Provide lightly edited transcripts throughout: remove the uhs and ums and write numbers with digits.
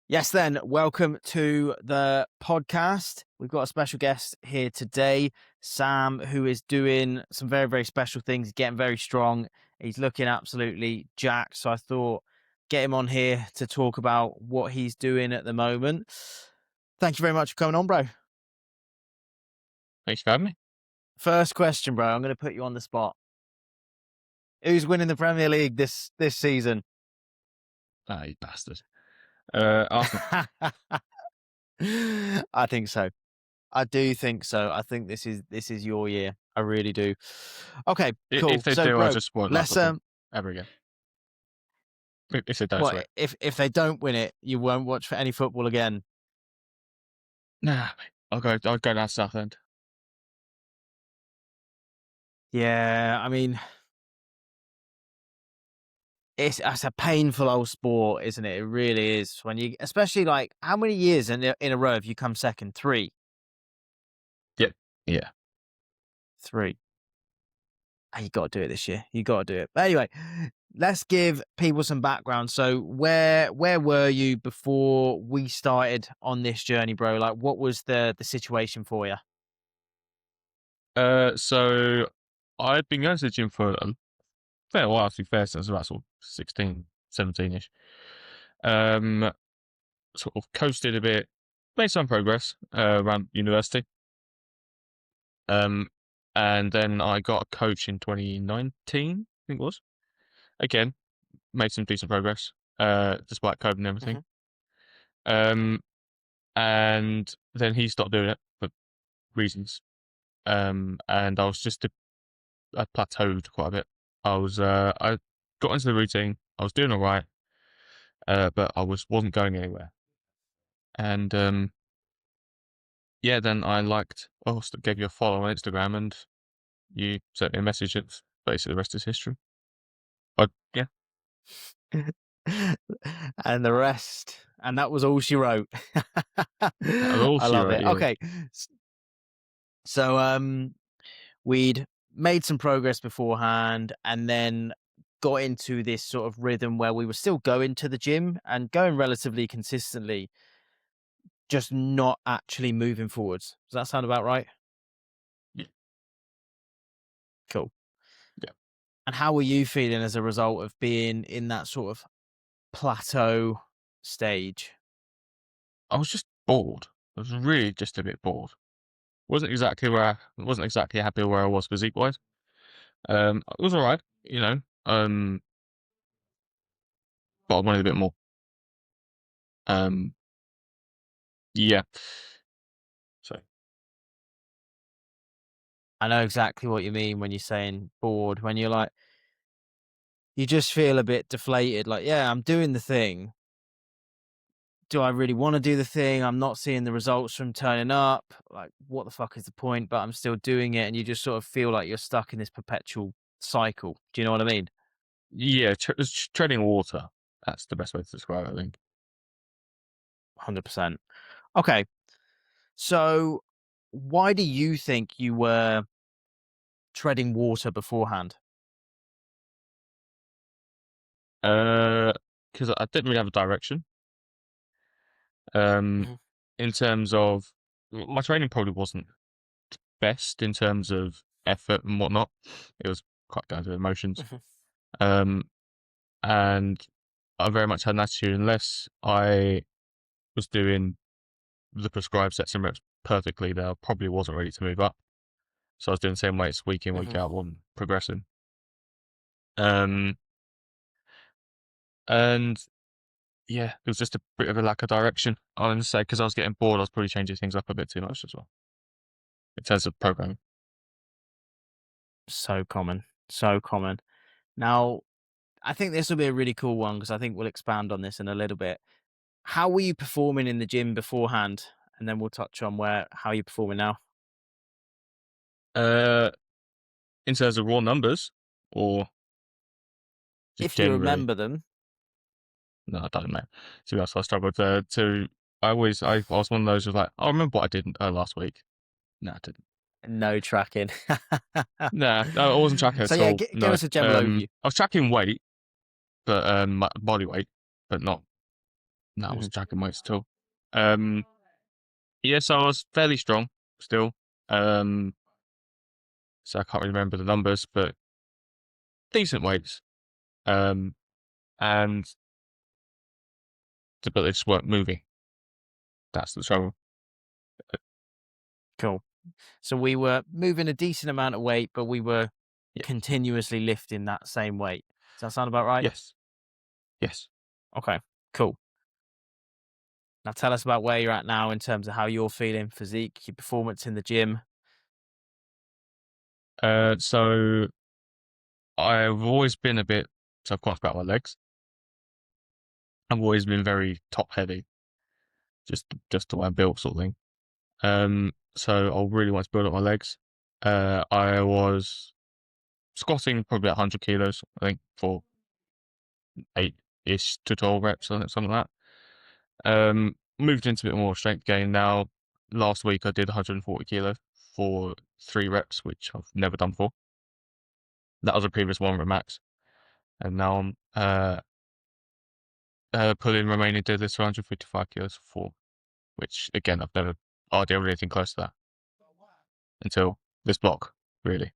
Yes, then, welcome to the podcast. We've got a special guest here today, Sam, who is doing some very, very special things, getting very strong. He's looking absolutely jacked. So I thought, get him on here to talk about what he's doing at the moment. Thank you very much for coming on, bro. Thanks for having me. First question, bro. I'm going to put you on the spot. Who's winning the Premier League this season? Ah, you bastard. Arsenal. I think so. I do think so. I think this is your year. I really do. Okay, cool. If they So, do, I bro, just won't like let's football ever again. If they don't, what sorry. if they don't win it, you won't watch for any football again. Nah, mate. I'll go down Southend. Yeah, I mean, it's a painful old sport, isn't it? It really is. When you, especially like, how many years in a row have you come second? Three. Yep. Yeah. Three. Oh, you got to do it this year. You got to do it. But anyway, let's give people some background. So, where were you before we started on this journey, bro? Like, what was the situation for you? So I've been going to the gym for a fair while, to be fair, since about sort of 16, 17-ish. Sort of coasted a bit, made some progress around university. And then I got a coach in 2019, I think it was. Again, made some decent progress, despite COVID and everything. Um, and then he stopped doing it for reasons. And I was I plateaued quite a bit. I got into the routine. I was doing all right, but I wasn't going anywhere. And yeah, then gave you a follow on Instagram, and you sent me a message. It's basically the rest is history. But yeah, And the rest, and that was all she wrote. that was all I she love wrote. it. Yeah. Okay, so we'd made some progress beforehand, and then got into this sort of rhythm where we were still going to the gym and going relatively consistently, just not actually moving forwards. Does that sound about right? Yeah. Cool. Yeah. And how were you feeling as a result of being in that sort of plateau stage? I was just bored. I was really just a bit bored. Wasn't exactly happy where I was physique wise. It was all right, you know. But I wanted a bit more. Um, yeah. So I know exactly what you mean when you're saying bored, when you're like, you just feel a bit deflated. Like, yeah, I'm doing the thing. Do I really want to do the thing? I'm not seeing the results from turning up. Like, what the fuck is the point? But I'm still doing it. And you just sort of feel like you're stuck in this perpetual cycle. Do you know what I mean? yeah, it's treading water. That's the best way to describe it, I think. 100%. Okay. So, why do you think you were treading water beforehand? Because I didn't really have a direction. Um, Mhm, in terms of my training probably wasn't best in terms of effort and whatnot. It was quite down to emotions. mhm, Um, and I very much had an attitude unless I was doing the prescribed sets and reps perfectly, that I probably wasn't ready to move up. So I was doing the same weights week in, week mhm. out, wasn't progressing. Um, and yeah, it was just a bit of a lack of direction. I would say because I was getting bored, I was probably changing things up a bit too much as well in terms of programming. So common. So common. Now, I think this will be a really cool one because I think we'll expand on this in a little bit. How were you performing in the gym beforehand? And then we'll touch on how you're performing now. Uh, in terms of raw numbers or just If you generally, remember them, no, I don't know. To be honest, I struggled to. I was one of those who's like, I remember what I did last week. No, I didn't. no tracking. Nah, I wasn't tracking So at yeah, all. give No. us a general overview. I was tracking weight, but my body weight, but not No, I Mhm. wasn't tracking weights at all. Um, yeah, so I was fairly strong still. Um, so I can't really remember the numbers, but decent weights. Um, and but they just weren't moving. That's the trouble. Cool. So we were moving a decent amount of weight, but we were Yeah. continuously lifting that same weight. Does that sound about right? Yes. Yes. Okay, cool. Now tell us about where you're at now in terms of how you're feeling, physique, your performance in the gym. So I've always been a bit self-conscious about my legs. I've always been very top heavy, just the way I'm built, sort of thing. So I really want to build up my legs. I was squatting probably 100 kilos, I think, for 8-ish to 12 reps, I think, something like that. Moved into a bit more strength gain now. Last week I did 140 kilos for 3 reps, which I've never done before. That was a previous 1 rep max, and now I'm pulling remaining deadlifts for 155 kilos for 4, which again I've never done anything close to that until this block, really.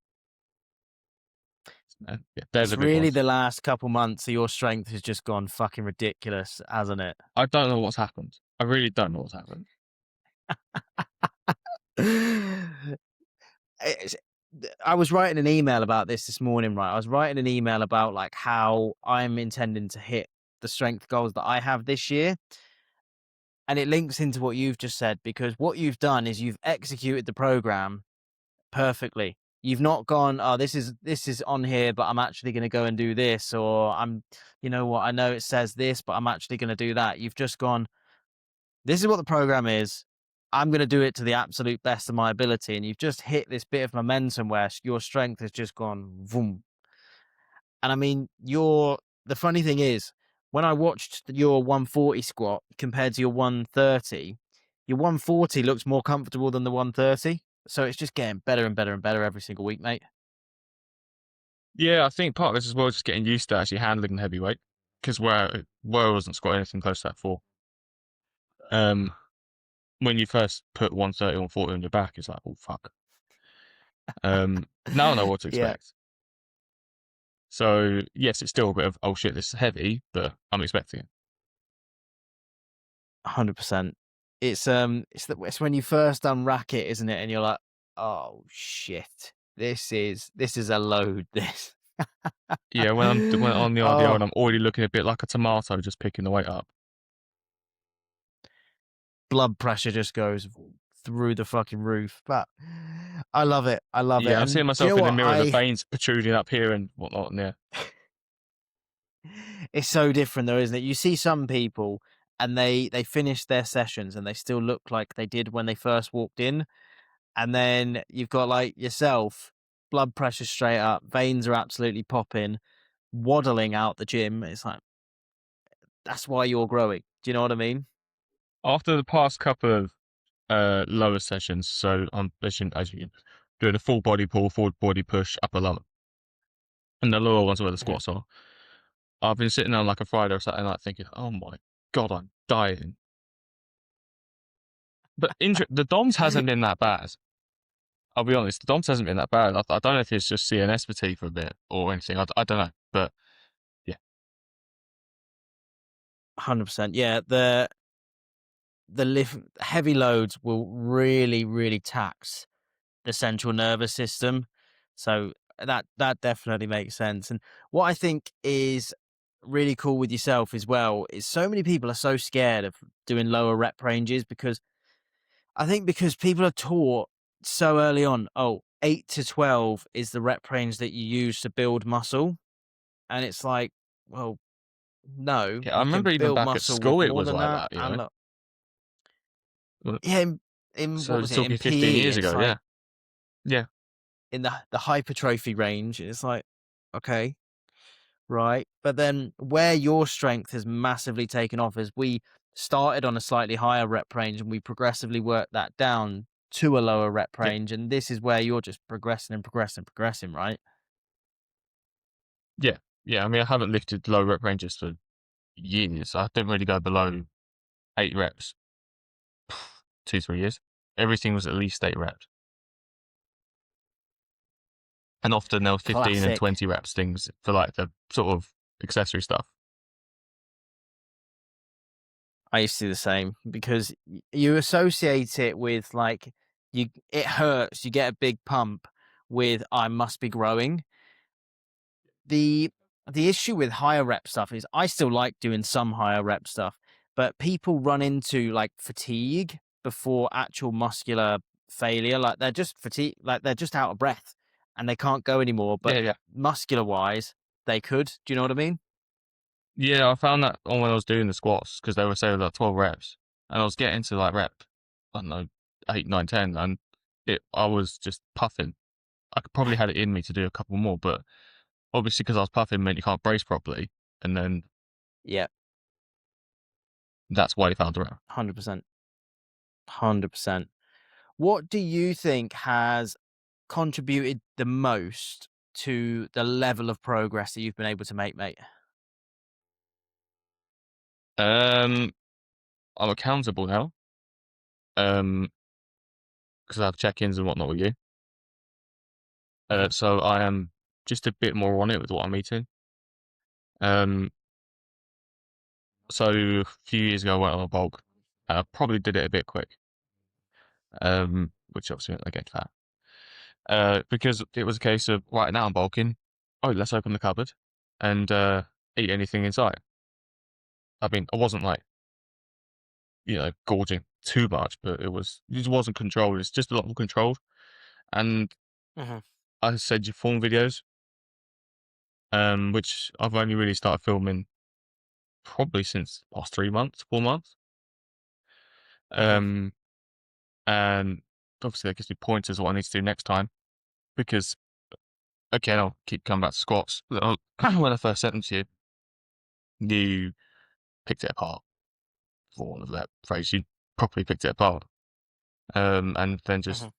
Yeah, they're It's the big really ones. the last couple months of your strength has just gone fucking ridiculous, hasn't it? I don't know what's happened. I really don't know what's happened. It's I was writing an email about this morning, right? I was writing an email about like how I'm intending to hit the strength goals that I have this year. And it links into what you've just said because what you've done is you've executed the program perfectly. You've not gone, oh, this is on here, but I'm actually going to go and do this, or you know what, I know it says this, but I'm actually going to do that. You've just gone, this is what the program is. I'm going to do it to the absolute best of my ability. And you've just hit this bit of momentum where your strength has just gone boom. And I mean, the funny thing is, when I watched your 140 squat compared to your 130, your 140 looks more comfortable than the 130. So it's just getting better and better and better every single week, mate. Yeah, I think part of this as well is just getting used to actually handling the heavyweight, because where I wasn't squatting anything close to that before. Um, when you first put 130, 140 on your back, it's like, oh fuck. Now I know what to Yeah, expect. So yes, it's still a bit of oh shit, this is heavy, but I'm expecting it. 100%. It's when you first unrack it, isn't it? And you're like, oh shit, this is a load. This. Yeah, when on the RDO Oh, and I'm already looking a bit like a tomato just picking the weight up. blood pressure just goes through the fucking roof. But I love it. I love it. Yeah, I'm And seeing do you know myself in the what? mirror, the veins protruding up here and whatnot. And yeah, It's so different though, isn't it? You see some people and they finish their sessions and they still look like they did when they first walked in. And then you've got like yourself, blood pressure straight up, veins are absolutely popping, waddling out the gym. It's like that's why you're growing. Do you know what I mean? after the past couple of lower sessions, so I'm as you doing a full body pull, forward body push, upper lump, and the lower ones where the Mhm. squats are. I've been sitting on like a Friday or Saturday night thinking, oh my god, I'm dying. But the DOMS hasn't been that bad. I'll be honest, the DOMS hasn't been that bad. I don't know if it's just CNS fatigue for a bit or anything. I don't know, but yeah, 100%. Yeah, the lift heavy loads will really, really tax the central nervous system. So that definitely makes sense. And what I think is really cool with yourself as well is so many people are so scared of doing lower rep ranges because I think because people are taught so early on, oh, 8 to 12 is the rep range that you use to build muscle. And it's like, well, no, yeah. I you remember can even build back at muscle with school, it more was than like that. that. And look, Well, yeah, in so what you're was it in talking 15 PE? years It's ago, like yeah, yeah, in the hypertrophy range. It's like, okay, right. But then where your strength has massively taken off is we started on a slightly higher rep range and we progressively worked that down to a lower rep yeah, range. And this is where you're just progressing and progressing and progressing, right? yeah, yeah. I mean, I haven't lifted low rep ranges for years. I don't really go below. 8 reps, 2, 3 years. Everything was at least 8 reps. And often there were 15 and Classic. 20 reps things for like the sort of accessory stuff. I used to do the same because you associate it with like it hurts, you get a big pump with I must be growing. The the issue with higher rep stuff is I still like doing some higher rep stuff, but people run into like fatigue before actual muscular failure. Like they're just fatigue, like they're just out of breath and they can't go anymore. But Yeah, yeah. muscular wise, they could. Do you know what I mean? Yeah, I found that on when I was doing the squats because they were saying like 12 reps, and I was getting to like rep, I don't know, 8, 9, 10, and I was just puffing. I could probably had it in me to do a couple more, but obviously because I was puffing meant you can't brace properly, and then Yeah, that's why they found the rep. 100%. 100%. What do you think has contributed the most to the level of progress that you've been able to make, mate? Um, I'm accountable now, um, because I have check-ins and whatnot with you. Mhm, So I am just a bit more on it with what I'm eating. Um, so a few years ago I went on a bulk. I probably did it a bit quick, which obviously meant I get fat. Because it was a case of right now I'm bulking. Oh, let's open the cupboard and eat anything inside. I mean, I wasn't like gorging too much, but it just wasn't controlled. It's just a lot more controlled. And mhm, I said your form videos, which I've only really started filming probably since the last 3 months, 4 months. mhm. Um, and obviously that gives me pointers what I need to do next time because again, I'll keep coming back to squats. When I first sent them to you, you picked it apart, for want of that phrase. You properly picked it apart. And then just Mhm.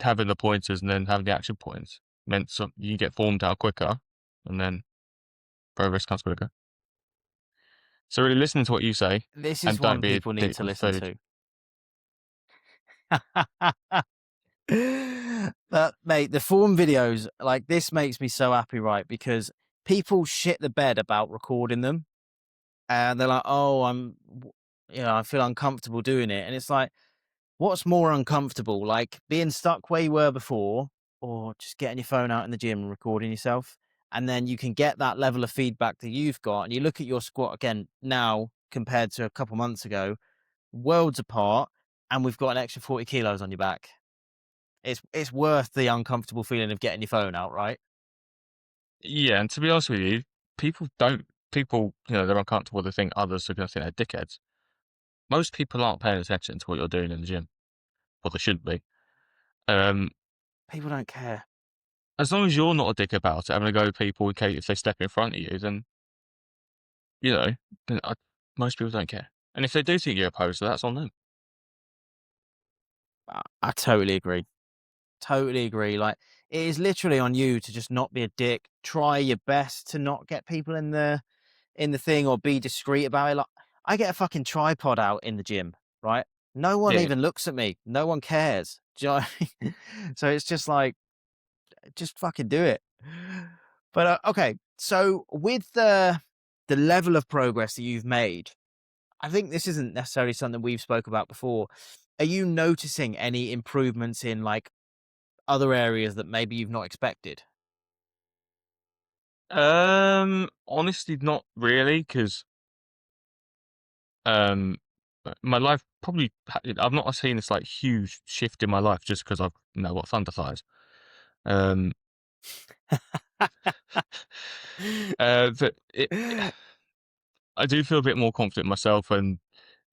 having the pointers and then having the action points meant you get formed out quicker and then progress comes quicker. So really listen to what you say This is and don't one be a people need dick to with listen food. to. But mate, the form videos, like this makes me so happy, right? Because people shit the bed about recording them and they're like, oh, I feel uncomfortable doing it. And it's like, what's more uncomfortable? Like being stuck where you were before or just getting your phone out in the gym and recording yourself? And then you can get that level of feedback that you've got. And you look at your squat again now compared to a couple months ago, worlds apart, and we've got an extra 40 kilos on your back. It's worth the uncomfortable feeling of getting your phone out, right? Yeah, and to be honest with you, people, they're uncomfortable. They think others are going to think they're dickheads. Most people aren't paying attention to what you're doing in the gym. Well, they should be. Um, People don't care. as long as you're not a dick about it, having to go to people in case if they step in front of you, then you know, then most people don't care. And if they do think you're a poser, that's on them. I totally agree. Totally agree. Like it is literally on you to just not be a dick. Try your best to not get people in the thing or be discreet about it. Like I get a fucking tripod out in the gym, right? No one Yeah. even looks at me. No one cares. Do you know what I mean? So it's just like, just fucking do it. But okay, so with the level of progress that you've made, I think this isn't necessarily something we've spoke about before. Are you noticing any improvements in like other areas that maybe you've not expected? Honestly, not really, because um, my life probably I've not seen this like huge shift in my life just because I've got thunder thighs. Um, but I do feel a bit more confident in myself, and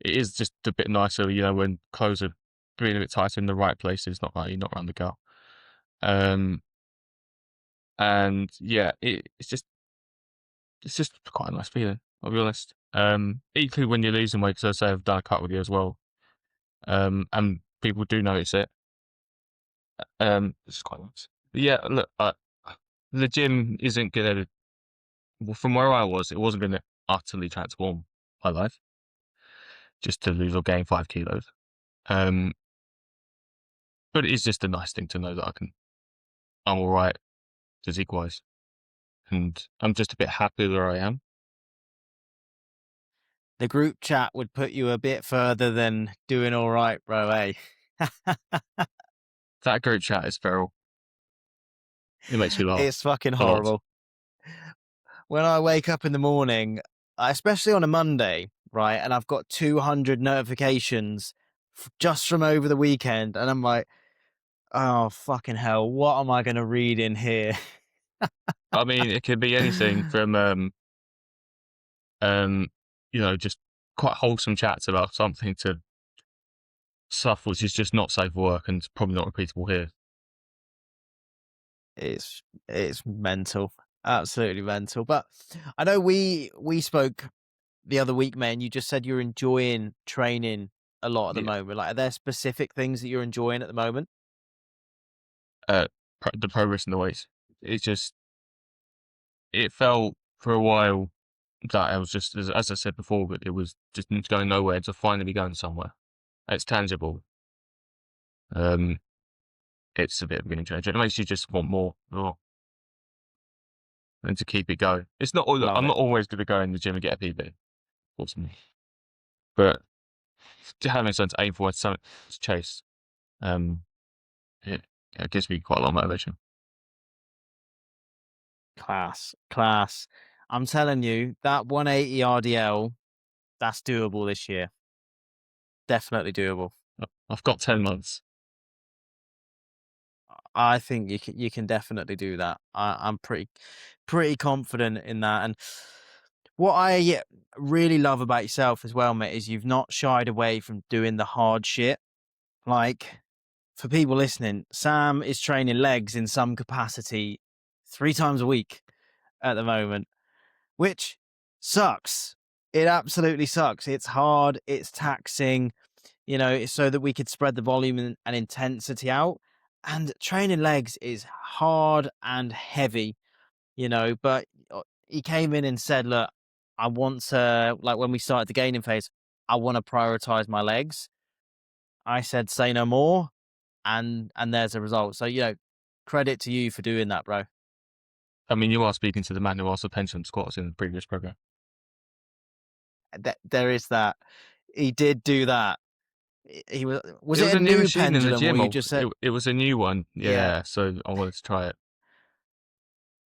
it is just a bit nicer, when clothes are being a bit tighter in the right places, not like you're not around the gut. Um, and yeah, it's just quite a nice feeling. I'll be honest. Equally when you're losing weight, because I say I've done a cut with you as well. And people do notice it. It's quite nice. But yeah, look, the gym isn't gonna. Well, from where I was, it wasn't gonna utterly transform my life. just to lose or gain 5 kilos. Um, but it is just a nice thing to know that I'm all right physique-wise, and I'm just a bit happy where I am. The group chat would put you a bit further than doing all right, bro, eh? That group chat is feral. It makes me laugh It's fucking a lot. horrible. When I wake up in the morning, especially on a Monday, right, and I've got 200 notifications just from over the weekend, and I'm like, oh, fucking hell, what am I going to read in here? I mean, it could be anything from, um, just quite wholesome chats about something to stuff which is just not safe for work and probably not repeatable here. It's mental, absolutely mental. But I know we spoke the other week, man. You just said you're enjoying training a lot at the Yeah. moment. Like, are there specific things that you're enjoying at the moment? Uh, the progress in the weights. It just it felt for a while that I was just, as I said before, but it was just going nowhere to finally be going somewhere. It's tangible. Um, it's a bit of a game changer. It makes you just want more, and to keep it going. It's not all. Love I'm it. not always going to go in the gym and get a PB, fortunately, but having something to aim for, something to chase, um, it, it gives me quite a lot of motivation. Class, class. I'm telling you, that 180 RDL, that's doable this year. Definitely doable. I've got 10 months. I think you can definitely do that. I'm pretty confident in that. And what I really love about yourself as well, mate, is you've not shied away from doing the hard shit. Like, for people listening, Sam is training legs in some capacity 3 times a week at the moment, which sucks. It absolutely sucks. It's hard. It's taxing. So that we could spread the volume and intensity out. And training legs is hard and heavy, but he came in and said, look, I want to, like when we started the gaining phase, I want to prioritize my legs. I said, say no more. And there's a result. So, credit to you for doing that, bro. I mean, you are speaking to the man who also pension squats in the previous program. There is that. He did do that. Was It it was a a new new machine in the pendulum or gym. you just said, It was a new one, yeah, yeah. So I wanted to try it.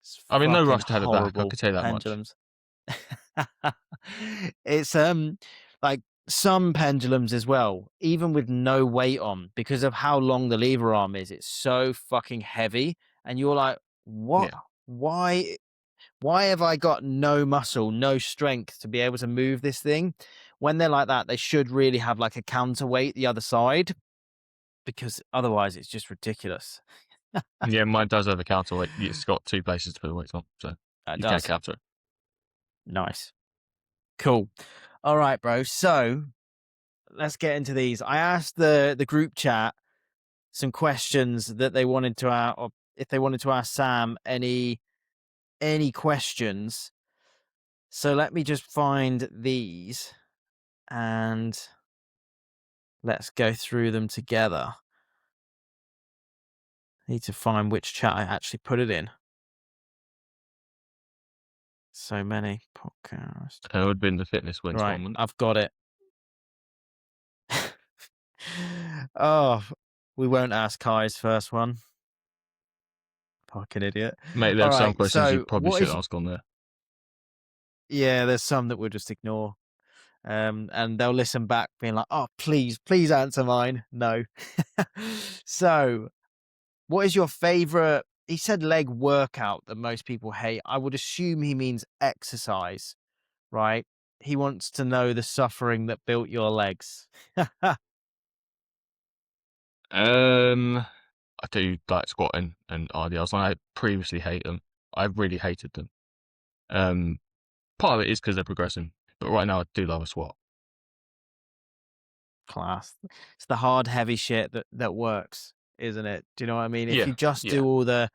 it's I'm in no fucking rush to have it back. I horrible could tell you that much. pendulums. It's like some pendulums as well, even with no weight on, because of how long the lever arm is, it's so fucking heavy. And you're like, what? Yeah, Why? Why have I got no muscle, no strength to be able to move this thing? When they're like that, they should really have like a counterweight the other side, because otherwise it's just ridiculous. yeah. Mine does have a counterweight. It's got 2 places to put the weights on, so It you can't does. counter it. Nice. Cool. All right, bro. So let's get into these. I asked the group chat some questions that they wanted to ask, or if they wanted to ask Sam any questions. So let me just find these and let's go through them together. Need to find which chat I actually put it in. So many podcast. It would have been the fitness wins Right, one, wouldn't I've got it. Oh, we won't ask Kai's first one. Fucking idiot. it? Mate, All there's some right, questions you so probably what should is? ask on there. Yeah, there's some that we'll just ignore. And they'll listen back, being like, "Oh, please, please answer mine." No. So, what is your favorite? He said leg workout that most people hate. I would assume he means exercise, right? He wants to know the suffering that built your legs. I do like squatting and RDLs. I previously hate them. I really hated them. Um, Part of it is because they're progressing, but right now I do love a squat. Class. It's the hard, heavy shit that works, isn't it? Do you know what I mean? If Yeah, you just yeah, do all the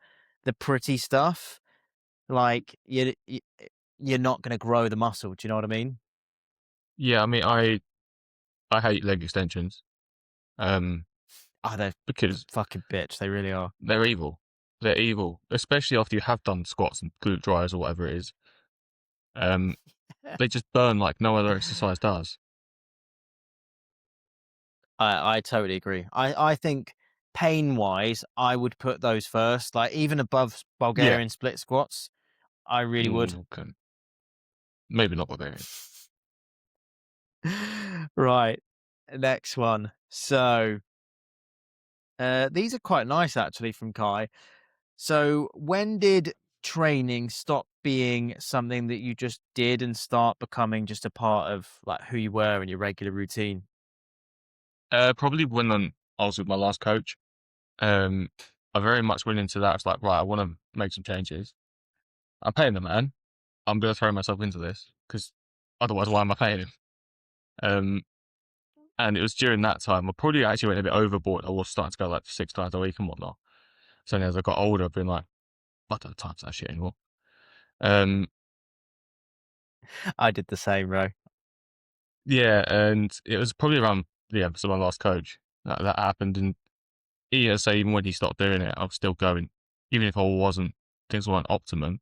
pretty stuff, like you're not going to grow the muscle. Do you know what I mean? yeah. I mean, I hate leg extensions, um, Oh, they're a because fucking bitch. They really are. they're evil. They're evil, especially after you have done squats and glute dryers or whatever it is. Um, they just burn like no other exercise does. I totally agree. I think pain wise, I would put those first, like even above Yeah. Bulgarian split squats. I really would. Okay. Maybe not Bavarian. Right. Next one. So these are quite nice actually from Kai. So when did training stop being something that you just did and start becoming just a part of like who you were and your regular routine? Probably when I was with my last coach. Um, I very much went into that. I was like, right, I want to make some changes. I'm paying the man. I'm going to throw myself into this because otherwise, why am I paying him? Um, and it was during that time, I probably actually went a bit overboard. I was starting to go like 6 times a week and whatnot. So then as I got older, I've been like, I don't have time for that shit anymore. Um, I did the same, bro. yeah, and it was probably around so my last coach that happened, and say even when he stopped doing it, I was still going, even if I wasn't things weren't optimal.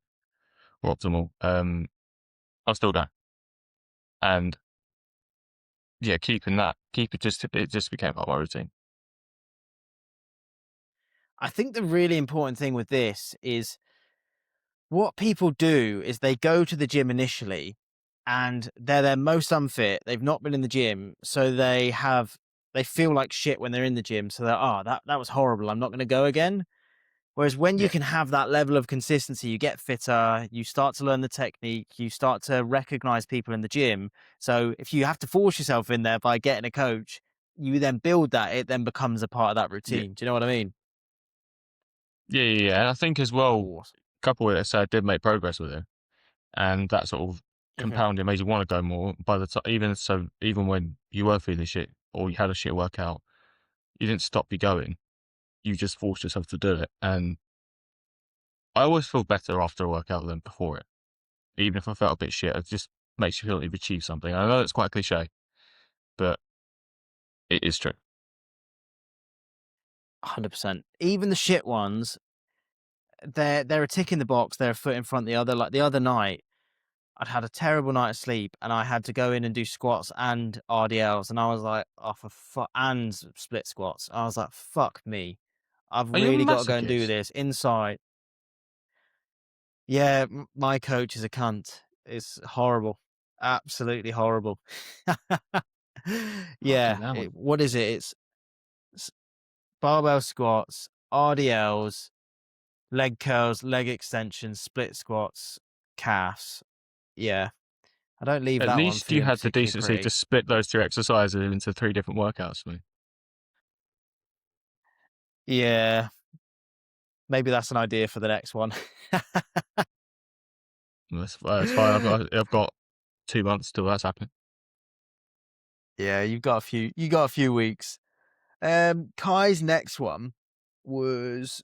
I was still going, and yeah, keep it just became part of my routine. I think the really important thing with this is what people do is they go to the gym initially and they're their most unfit. They've not been in the gym, so they feel like shit when they're in the gym. So they're that was horrible. I'm not going to go again. Whereas when you Yeah, can have that level of consistency, you get fitter, you start to learn the technique, you start to recognize people in the gym. So if you have to force yourself in there by getting a coach, you then build that. It then becomes a part of that yeah, routine. Do you know what I mean? yeah. And I think as well, Awesome. couple with it, so I did make progress with it, and that sort of Mhm. compounding made you want to go more. By the time, even when you were feeling shit or you had a shit workout, you didn't stop you going. You just forced yourself to do it, and I always feel better after a workout than before it. Even if I felt a bit shit, it just makes you feel like you've achieved something. I know it's quite cliche, but it is true. 100%. Even the shit ones, they're a tick in the box. They're a foot in front of the other. Like the other night, I'd had a terrible night of sleep, and I had to go in and do squats and RDLs, and I was like, "Oh, for fuck!" And split squats. I was like, "Fuck me! I've Are you a really got to go and do masochist? this inside." Yeah, my coach is a cunt. It's horrible, absolutely horrible. Fucking Yeah, hell. what is it? It's s- barbell squats, RDLs, leg curls, leg extensions, split squats, calves. Yeah, I don't leave At that one least you feeling had the particularly decency to pretty. split those two exercises into three different workouts for me. Yeah, maybe that's an idea for the next one. That's fine. I've got 2 months till that's happening. Yeah, you got a few weeks. Kai's next one was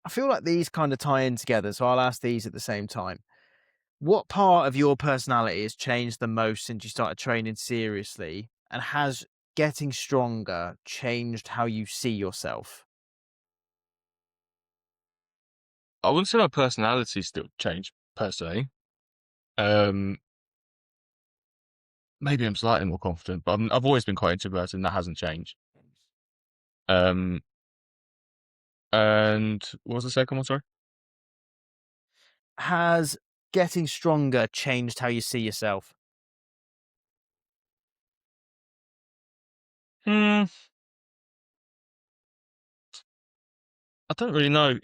I feel like these kind of tie in together, so I'll ask these at the same time. What part of your personality has changed the most since you started training seriously? And has getting stronger changed how you see yourself? I wouldn't say my personality still changed per se. Um, maybe I'm slightly more confident, but I've always been quite introverted, and that hasn't changed. Um, and what was the second one? Sorry. Has getting stronger changed how you see yourself? Hmm, I don't really know.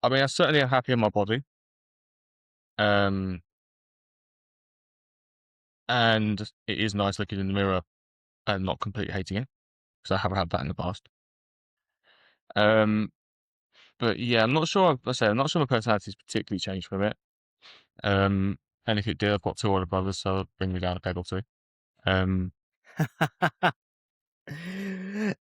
I mean, I certainly am happy in my body. Um, and it is nice looking in the mirror and not completely hating it because I have had that in the past. Um, but yeah, I'm not sure. I'm not sure my personality's particularly changed from it. Um, and if it did, I've got two older brothers, so it'll bring me down a peg or two. Um,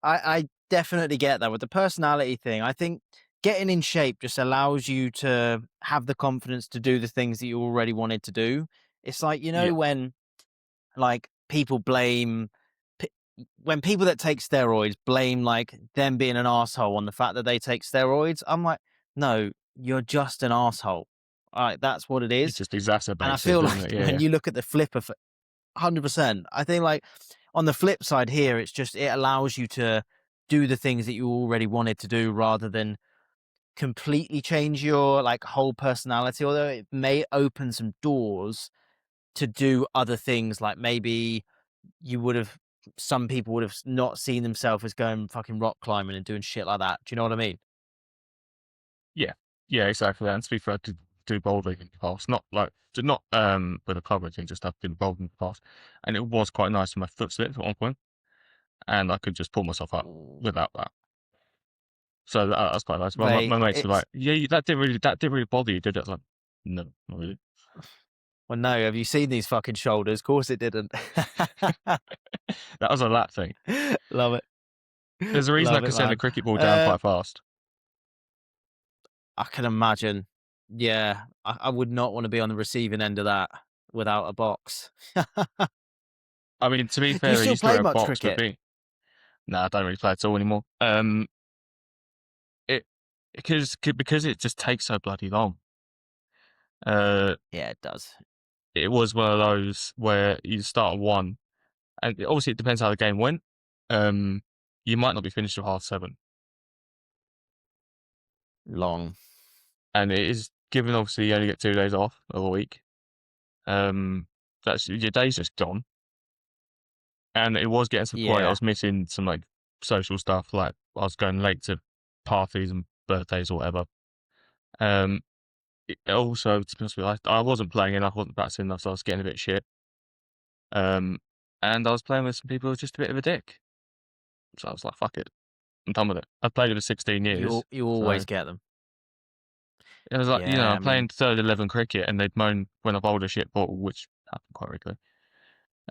I definitely get that with the personality thing. I think getting in shape just allows you to have the confidence to do the things that you already wanted to do. It's like, yeah, when like people blame when people that take steroids blame like them being an asshole on the fact that they take steroids. I'm like, no, you're just an asshole. All right, that's what it It is. just And I exacerbates it, feel doesn't like it? when Yeah. you look at the flip of 100%, I think like on the flip side here, it's just it allows you to do the things that you already wanted to do rather than completely change your like whole personality. Although it may open some doors to do other things, like maybe you would have some people would have not seen themselves as going fucking rock climbing and doing shit like that. Do you know what I mean? Yeah. Yeah, exactly. And to be fair, I did do bouldering in the past. Not with a club or anything, just I've been bouldering in the past. And it was quite nice when my foot slipped at one point, and I could just pull myself up without that. So that's quite nice. My Mate, mates were it's like, "Yeah, that didn't really bother you, did it?" I was like, "No, not really." well, no. Have you seen these fucking shoulders? Of course, it didn't. That was a lap thing. Love it, There's a reason I love could it, send a man. cricket ball down quite fast. I can imagine. Yeah, I would not want to be on the receiving end of that without a box. I mean, to be Do you fair, I still used to play wear a much box, but cricket? no, I don't really play at all anymore. It because it just takes so bloody long. Uh, Yeah, it does. it was one of those where you start at one, and obviously it depends how the game went. Um, you might not be finished till 7:30, Long. and it is given obviously you only get 2 days off of a week. That's your day's just gone, and it was getting to the point I Yeah. was missing some like social stuff, like I was going late to parties and birthdays or whatever. Um, it also, to be honest with you, I wasn't playing enough, wasn't practicing enough, so I was getting a bit shit. Um, and I was playing with some people who were just a bit of a dick. So I was like, fuck it. I'm done with it. I've played it for 16 years. You So always get them. it was like, Yeah, I I'm playing mean, third 11 cricket and they'd moan when I bowled a shit ball, which happened quite regularly.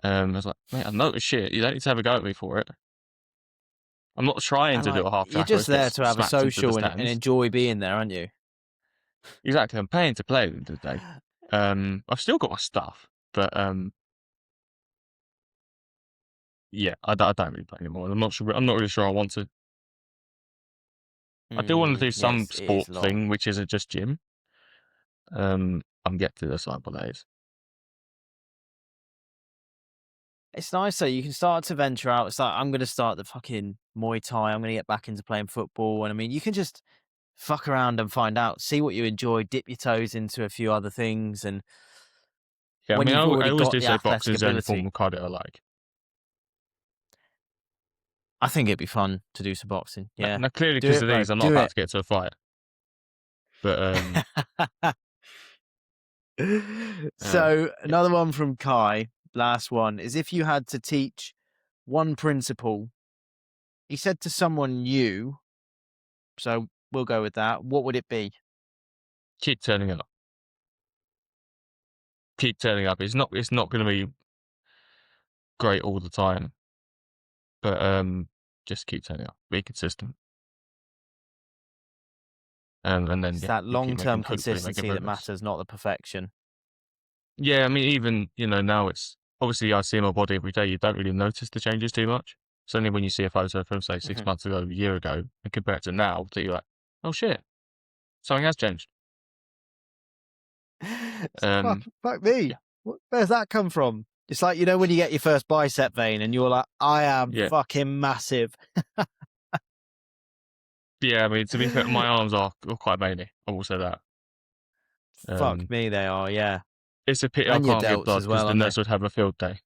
I was like, mate, I noticed shit. You don't need to have a go at me for it. I'm not trying and to do like a half you're track or just get there to have a smacked into the social and stands. enjoy being there, aren't you? Exactly. I'm paying to play at the end of the day. I've still got my stuff, but yeah, I don't really play anymore. I'm not really sure I want to. I do want to do some Yes, it is sport long. thing, which isn't just gym. I'm yet to decide what that is. It's nice though. You can start to venture out. It's like I'm going to start the fucking Muay Thai. I'm going to get back into playing football, and I mean, you can just fuck around and find out, see what you enjoy, dip your toes into a few other things, and Yeah, I when mean, you've I already always got do the say athletic boxing is the only form ability, of cardio I like. I think it'd be fun to do some boxing. Yeah, Now clearly, do because it, of bro. these, I'm not Do about it. to get to a fight. But So yeah, another one from Kai, last one, is if you had to teach one principle, he said to someone new, so we'll go with that. What would it be? keep turning up. Keep turning up. It's not going to be great all the time, but just keep turning up. Be consistent, and then It's yeah, that you keep making long-term hopefully making consistency that progress. matters, not the perfection. Yeah, I mean, even now it's obviously I see my body every day. You don't really notice the changes too much. It's only when you see a photo from say 6 months ago, a year ago, and compare it to now that you're like, oh shit, something has changed. It's like, Um, fuck me. yeah, Where's that come from? It's like, when you get your first bicep vein and you're like, I am yeah, fucking massive. yeah. I mean, to be fair, my arms are quite veiny. I will say that. Fuck Um, me, they are, yeah. it's a pity I And your can't give delts blood as because well, the aren't they? nurse would have a field day,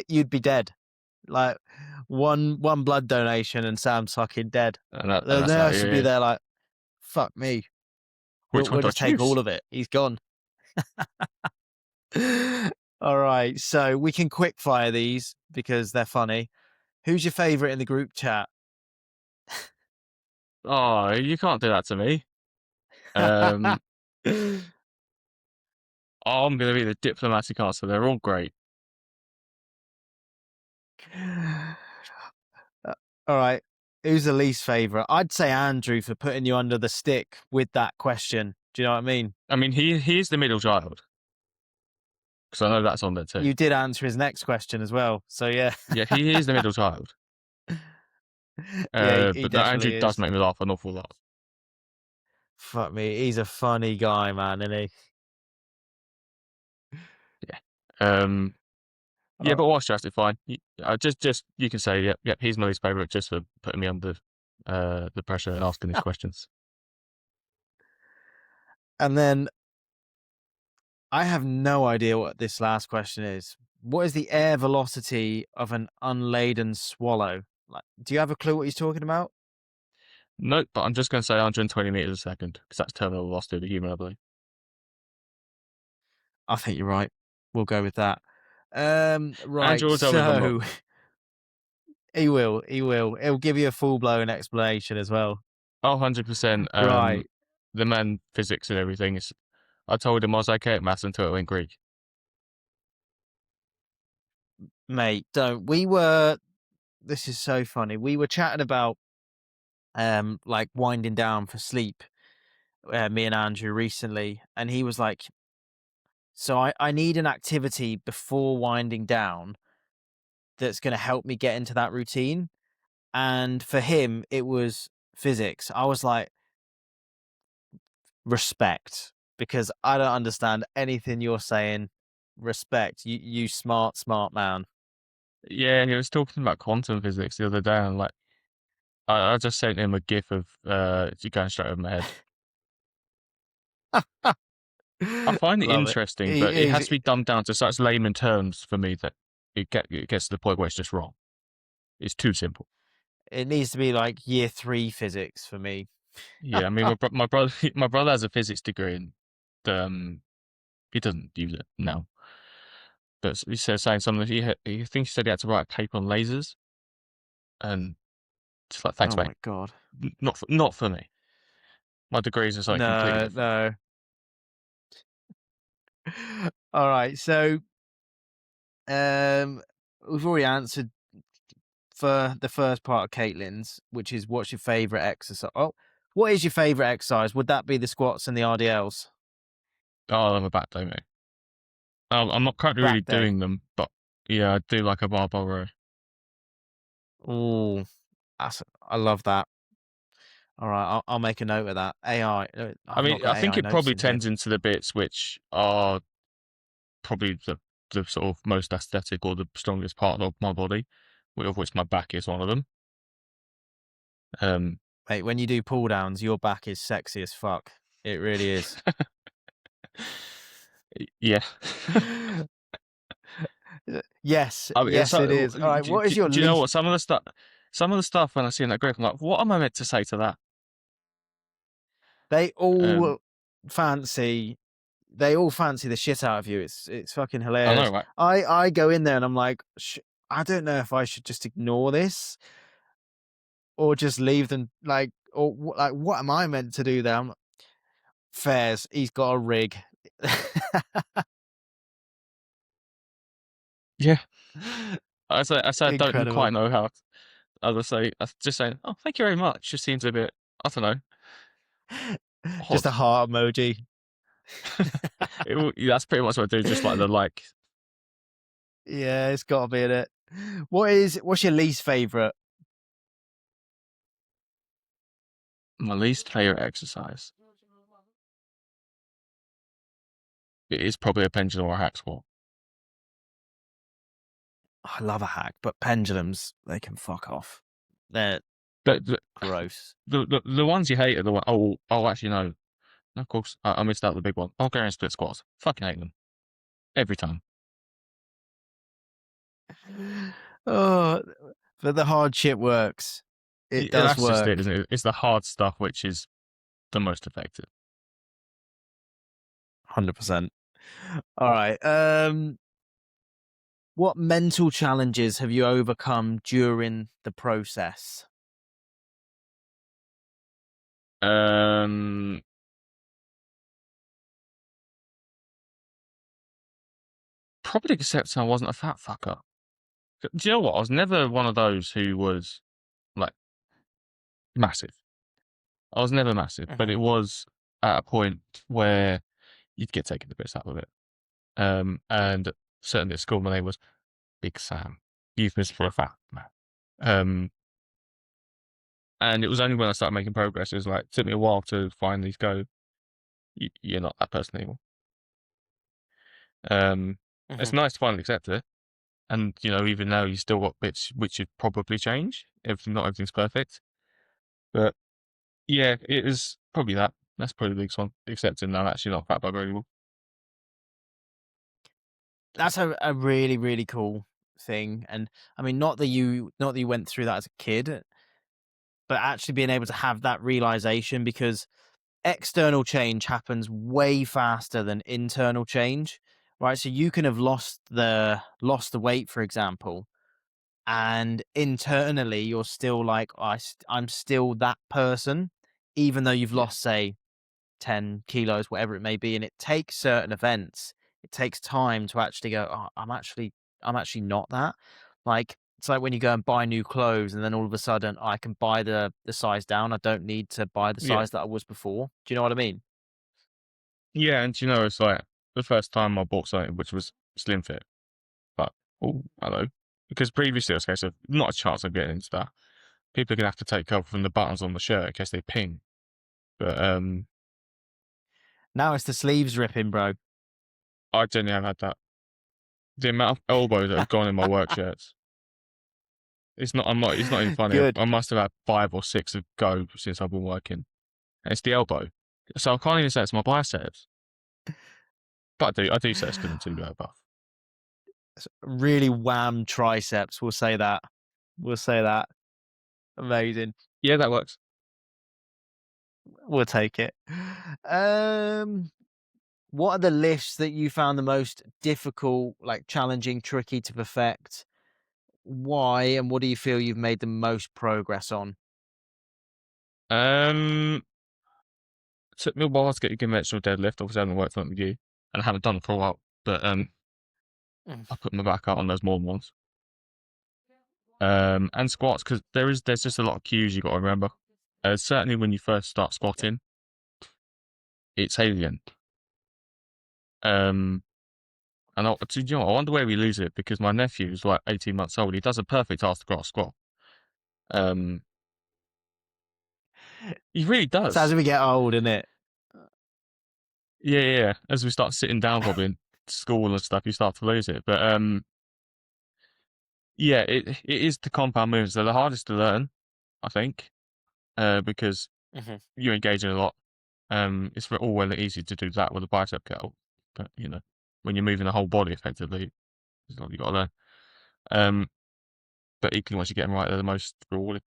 You'd be dead. Like one blood donation and Sam's fucking dead. and The that's that. nurse Yeah, would be yeah. there like, fuck me. Which one We'll do I just take choose? all of it. He's gone. All right. So we can quick fire these because they're funny. Who's your favorite in the group chat? Oh, you can't do that to me. Um, I'm going to be the diplomatic answer. They're all great. All right. Who's the least favorite? I'd say Andrew for putting you under the stick with that question. Do you know what I mean? I mean, he is the middle child. because I know that's on there too. You did answer his next question as well. So yeah, Yeah, he is the middle child. yeah, he But no, Andrew definitely does is. make me laugh an awful lot. Fuck me, he's a funny guy, man, isn't he? Yeah. Um, yeah, Uh, but watch Jurassic fine. Just you can say, yep, he's my least favorite, just for putting me under the pressure and asking these questions. and then I have no idea what this last question is. What is the air velocity of an unladen swallow? Like, do you have a clue what he's talking about? Nope, but I'm just going to say 120 meters a second because that's terminal velocity of a human, I believe. I think you're right. We'll go with that. Right. Andrew will tell me if I'm wrong. So he will. He will. He'll give you a full blown explanation as well. Oh, 100%. Right, The man physics and everything is. I told him I was okay at maths until it went Greek. mate. Don't. We were. This is so funny. We were chatting about like winding down for sleep. Me and Andrew recently, and he was like, "So I need an activity before winding down that's going to help me get into that routine." And for him, it was physics. I was like, respect, because I don't understand anything you're saying. Respect. You smart man. Yeah, he was talking about quantum physics the other day, and like, I just sent him a gif of you going straight over my head. I find it Love it. interesting, but it has He's, to be dumbed down to such layman terms for me that it gets to the point where it's just wrong. It's too simple. it needs to be like year three physics for me. Yeah, I mean, my brother my brother has a physics degree, and he doesn't use it now. But he said saying something. He thinks he said he had to write a paper on lasers, and it's like, thanks, Oh mate. my god. Not for me. My degrees are something completely No, different. no. All right. So, um, we've already answered for the first part of Caitlin's, which is what's your favorite exercise? Oh, what is your favorite exercise? Would that be the squats and the RDLs? Oh, I'm a back day, mate. I'm not currently really Back day. doing them, but yeah, I do like a barbell row. Oh, I love that. All right, I'll make a note of that. AI. I I've not mean, I got think AI it notes probably in here. tends into the bits which are probably the sort of most aesthetic or the strongest part of my body, of which my back is one of them. Um, Mate, when you do pull downs, your back is sexy as fuck. It really is. yeah. Yes, I mean, yes, it is. All right, what is your do you know what least? some of the stuff when I see in that grip, I'm like, what am I meant to say to that? They Um, all fancy. They all fancy the shit out of you. It's fucking I know, hilarious. right? I go in there and I'm like, I don't know if I should just ignore this or just leave them. Like, or like, what am I meant to do there? Fairs. He's got a rig. Yeah. I say I don't Incredible. quite know how. I was say I was just saying, oh, thank you very much. Just seems a bit, I don't know, Just a odd. heart emoji. That's pretty much what I do. Just like the like. Yeah, it's got to be in it. What's your least favorite? My least favorite exercise. It is probably a pendulum or a hack squat. I love a hack, but pendulums, they can fuck off. They're The, gross. the ones you hate are the one oh, actually, no. No, of course, I missed out the big one. Bulgarian split squats. Fucking hate them. Every time. Oh, but the hard shit works. It Yeah, does that's just it, work. isn't it? It's the hard stuff which is the most effective. 100%. All right. What mental challenges have you overcome during the process? Um, Probably accepting I wasn't a fat fucker. Do you know what? I was never one of those who was like massive. I was never massive, but Mhm. it was at a point where you'd get taken the piss out of it. And certainly at school, my name was Big Sam, euphemism for a fat man. And it was only when I started making progress, it was like, it took me a while to finally go, you're not that person anymore. It's Mhm. nice to finally accept it. And, even now you still got bits which should probably change. Not everything's perfect. But yeah, it is probably that. That's probably the biggest one. Accepting that I'm actually not a fat bugger anymore. That's a really, really cool thing, and, I mean, not that you went through that as a kid, but actually being able to have that realization because external change happens way faster than internal change, right? So you can have lost the weight, for example, and internally you're still like, I'm still that person, even though you've Yeah. lost, say, 10 kilos, whatever it may be. And it takes certain events, it takes time to actually go, oh, I'm actually not that. Like, it's like when you go and buy new clothes and then all of a sudden I can buy the size down. I don't need to buy the Yeah. size that I was before. Do you know what I mean? Yeah. And it's like the first time I bought something which was slim fit, but oh, hello. Because previously it was a case of not a chance of getting into that. People are gonna have to take cover from the buttons on the shirt in case they ping. But Now it's the sleeves ripping, bro. I genuinely have had that. The amount of elbows that have gone in my work shirts. It's not even funny. Good. I must have had 5 or 6 of go since I've been working. And it's the elbow. So I can't even say it's my biceps. But I do say it's because I'm too buff. Really wham triceps. We'll say that. We'll say that. Amazing. Yeah, that works. We'll take it. Um, what are the lifts that you found the most difficult, like challenging, tricky to perfect? Why and what do you feel you've made the most progress on? Um, Took me a while to get a conventional deadlift. Obviously, I haven't worked on it with you, and I haven't done it for a while. But Mm. I put my back out on those more than once. And squats because there's just a lot of cues you got to remember. Certainly when you first start Yeah. squatting, it's alien. Um, and I wonder where we lose it because my nephew's like 18 months old. He does a perfect ass to squat. Um, he really It's as does. we get old, isn't it? Yeah, yeah, yeah. As we start sitting down probably in school and stuff, you start to lose it. But yeah, it is the compound moves. They're the hardest to learn, I think, because Mhm. you're engaging a lot. It's all well and easy to do that with a bicep curl, but when you're moving the whole body effectively, it's what you got to learn. Um, but equally, once you get them right, they're the most rewarding.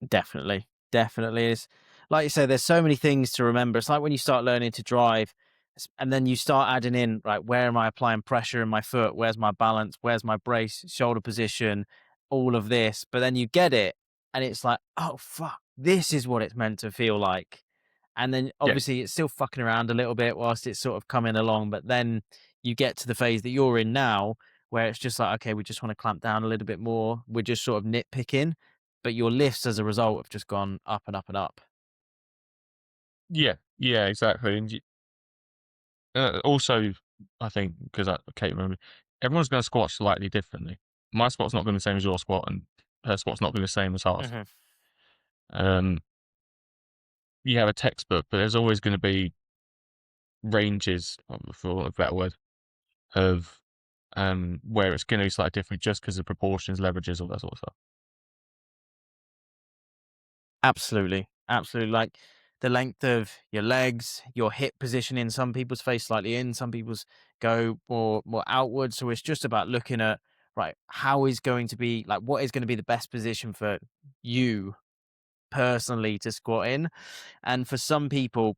Definitely. Definitely is. Like you say, there's so many things to remember. It's like when you start learning to drive and then you start adding in, right, where am I applying pressure in my foot? Where's my balance? Where's my brace, shoulder position, all of this. But then you get it and it's like, oh, fuck, this is what it's meant to feel like. And then Yeah, obviously it's still fucking around a little bit whilst it's sort of coming along. But then you get to the phase that you're in now where it's just like, okay, we just want to clamp down a little bit more. We're just sort of nitpicking, but your lifts as a result have just gone up and up and up. yeah, yeah, exactly. And also, I think because I can't remember, everyone's going to squat slightly differently. My squat's not going to be the same as your squat, and her squat's not going to be the same as ours. Mhm. Um, you have a textbook, but there's always going to be ranges, for want of a better word, of where it's going to be slightly different just because of proportions, leverages, all that sort of stuff. Absolutely. Absolutely. Like the length of your legs, your hip positioning, some people's face slightly in, some people's go more outward. So it's just about looking at, right, how is going to be like what is going to be the best position for you personally to squat in. And for some people,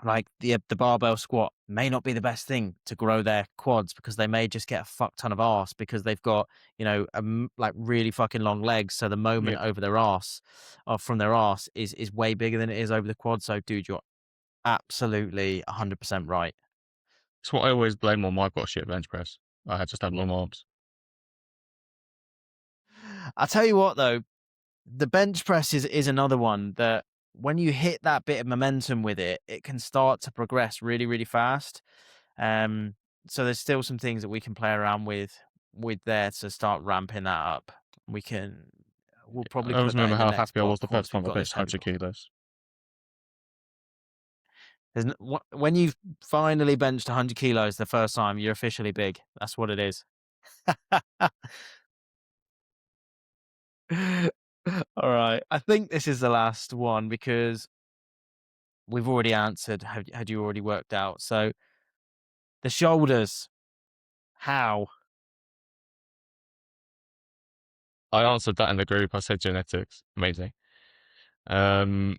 like the barbell squat may not be the best thing to grow their quads because they may just get a fuck ton of arse because they've got like really fucking long legs. So the Yeah, moment over their arse, or from their arse, is way bigger than it is over the quad. So dude, you're absolutely 100% right. it's what I always blame on my got shit bench press. I had just had long arms. I tell you what though, the bench press is another one that when you hit that bit of momentum with it, it can start to progress really, really fast. Um, so there's still some things that we can play around with there to start ramping that up. We can we'll probably I always put that remember in the how next happy I was blog the first once we've time I got this benched 100 heavy. kilos. When you've finally benched 100 kilos the first time, you're officially big. That's what it is. All right. I think this is the last one because we've already answered. Had you already worked out? So the shoulders. How? I answered that in the group. I said genetics. Amazing. Um,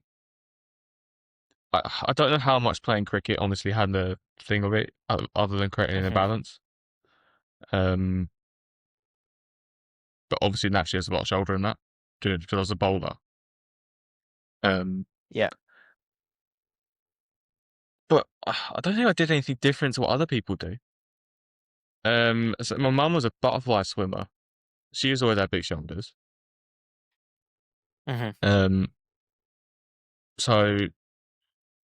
I don't know how much playing cricket honestly had the thing of it, other than creating an Hmm. imbalance. Um, but obviously naturally there's a lot of shoulder in that, because I was a bowler. Um, Yeah. but I don't think I did anything different to what other people do. So my mum was a butterfly swimmer. She has always had big shoulders. Hmm. Um, so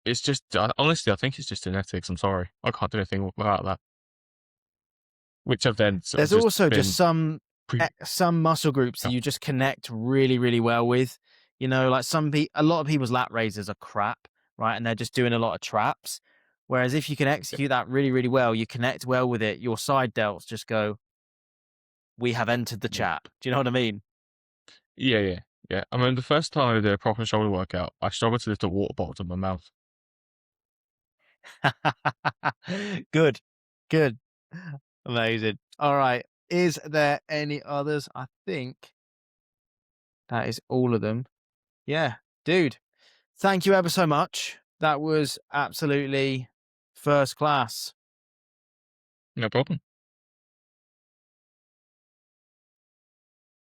it's just honestly, I think it's just genetics. I'm sorry, I can't do anything about that. Which have then sort of There's just also just been pre. some muscle groups that Oh, you just connect really, really well with. You know, like a lot of people's lat raises are crap, right? And they're just doing a lot of traps. Whereas if you can execute that really, really well, you connect well with it. Your side delts just go, "We have entered the yeah, chat." Do you know what I mean? yeah, yeah, yeah. I mean, the first time I did a proper shoulder workout, I struggled to lift a water bottle to my mouth. Good, good, amazing. All right. Is there any others? I think that is all of them. Yeah, dude. Thank you ever so much. That was absolutely first class. No problem.